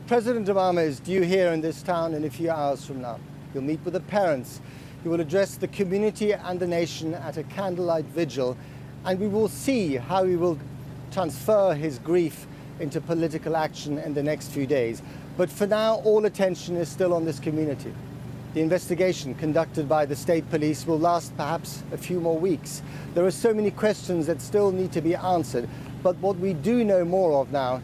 President Obama is due here in this town in a few hours from now. He'll meet with the parents. He will address the community and the nation at a candlelight vigil, and we will see how he will transfer his grief into political action in the next few days. But for now, all attention is still on this community. The investigation conducted by the state police will last perhaps a few more weeks. There are so many questions that still need to be answered, but what we do know more of now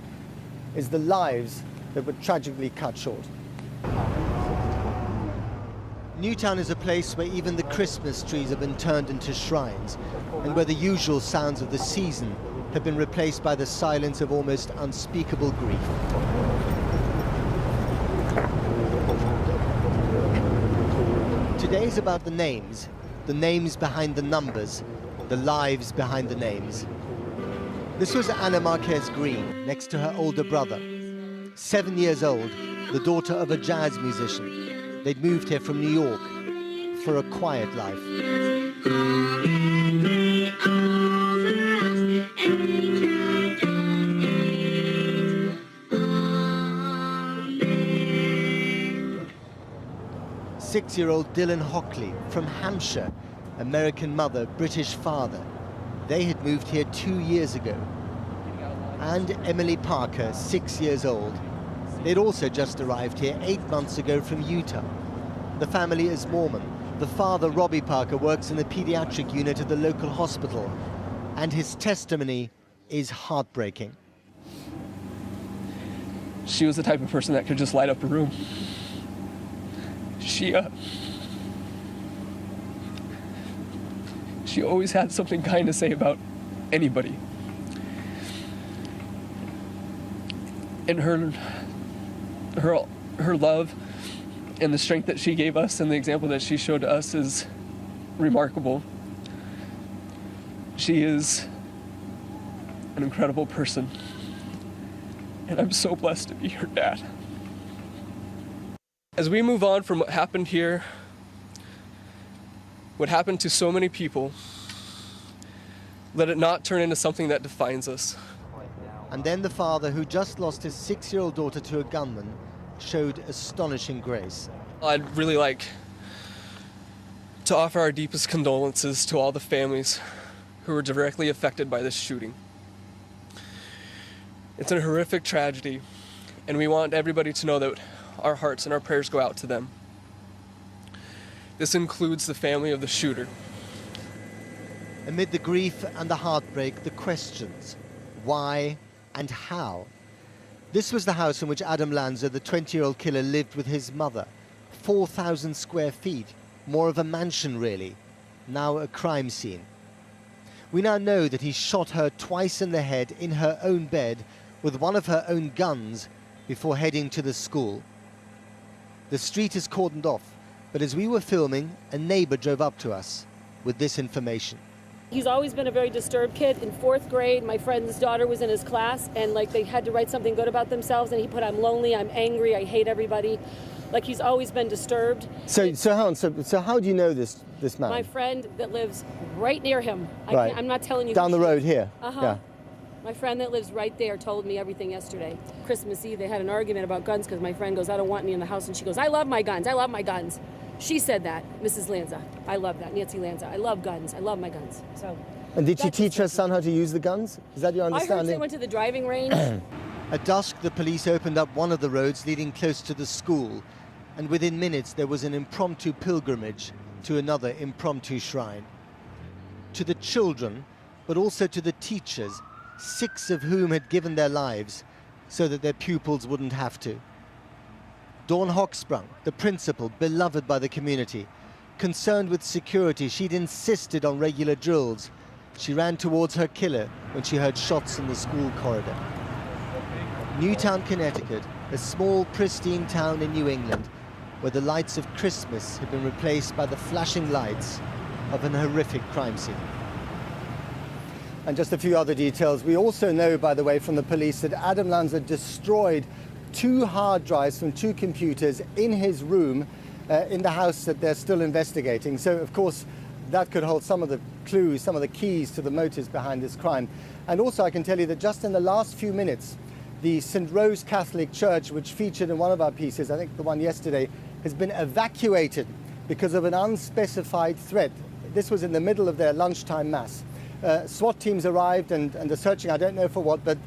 is the lives that were tragically cut short. Newtown is a place where even the Christmas trees have been turned into shrines, and where the usual sounds of the season have been replaced by the silence of almost unspeakable grief. Today is about the names behind the numbers, the lives behind the names. This was Anna Marquez Green, next to her older brother. 7 years old, the daughter of a jazz musician. They'd moved here from New York for a quiet life. 6-year-old Dylan Hockley from Hampshire, American mother, British father. They had moved here 2 years ago. And Emily Parker, 6 years old. They'd also just arrived here 8 months ago from Utah. The family is Mormon. The father, Robbie Parker, works in the pediatric unit at the local hospital, and his testimony is heartbreaking. She was the type of person that could just light up a room. She always had something kind to say about anybody. And her love and the strength that she gave us and the example that she showed to us is remarkable. She is an incredible person, and I'm so blessed to be her dad. As we move on from what happened here, what happened to so many people, let it not turn into something that defines us. And then the father, who just lost his 6-year-old daughter to a gunman, showed astonishing grace. I'd really like to offer our deepest condolences to all the families who were directly affected by this shooting. It's a horrific tragedy, and we want everybody to know that our hearts and our prayers go out to them. This includes the family of the shooter. Amid the grief and the heartbreak, the questions: why and how? This was the house in which Adam Lanza, the 20-year-old killer, lived with his mother. 4,000 square feet, more of a mansion really, now a crime scene. We now know that he shot her twice in the head in her own bed with one of her own guns before heading to the school. The street is cordoned off, but as we were filming, a neighbor drove up to us with this information. He's always been a very disturbed kid. In 4th grade, my friend's daughter was in his class, and they had to write something good about themselves, and he put, "I'm lonely, I'm angry, I hate everybody." He's always been disturbed. So how do you know this man? My friend that lives right near him. Right. I'm not telling you. Down the road here? Uh-huh. Yeah. My friend that lives right there told me everything yesterday. Christmas Eve, they had an argument about guns because my friend goes, "I don't want any in the house," and she goes, "I love my guns, I love my guns." She said that, Mrs. Lanza. I love that, Nancy Lanza. I love guns, I love my guns. So. And did she teach her son how to use the guns? Is that your understanding? I heard they went to the driving range. At dusk, the police opened up one of the roads leading close to the school, and within minutes there was an impromptu pilgrimage to another impromptu shrine. To the children, but also to the teachers, 6 of whom had given their lives so that their pupils wouldn't have to. Dawn Hochsprung, the principal, beloved by the community, concerned with security, she'd insisted on regular drills. She ran towards her killer when she heard shots in the school corridor. Newtown, Connecticut, a small, pristine town in New England, where the lights of Christmas had been replaced by the flashing lights of an horrific crime scene. And just a few other details. We also know, by the way, from the police that Adam Lanza destroyed 2 hard drives from 2 computers in his room in the house that they're still investigating. So, of course, that could hold some of the clues, some of the keys to the motives behind this crime. And also, I can tell you that just in the last few minutes, The St. Rose Catholic Church, which featured in one of our pieces, I think the one yesterday, has been evacuated because of an unspecified threat. This was in the middle of their lunchtime mass. SWAT teams arrived and are searching, I don't know for what, but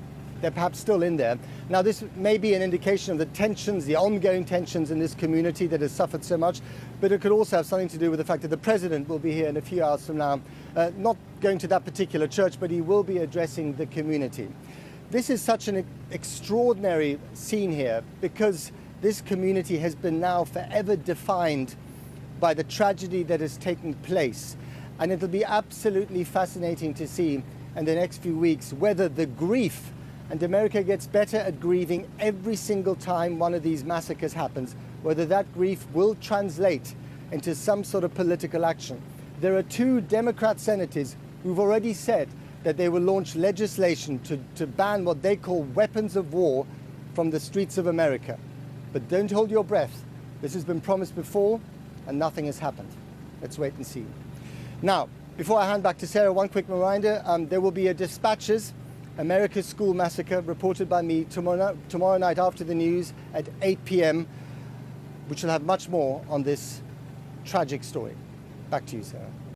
they're perhaps still in there. Now, this may be an indication of the tensions, the ongoing tensions in this community that has suffered so much, but it could also have something to do with the fact that the president will be here in a few hours from now, not going to that particular church, but he will be addressing the community. This is such an extraordinary scene here because this community has been now forever defined by the tragedy that has taken place. And it'll be absolutely fascinating to see in the next few weeks whether the grief, and America gets better at grieving every single time one of these massacres happens, whether that grief will translate into some sort of political action. There are 2 Democrat senators who've already said that they will launch legislation to ban what they call weapons of war from the streets of America. But don't hold your breath. This has been promised before and nothing has happened. Let's wait and see. Now, before I hand back to Sarah, one quick reminder. There will be a Dispatches America's School Massacre reported by me tomorrow night after the news at 8 p.m, which will have much more on this tragic story. Back to you, Sarah.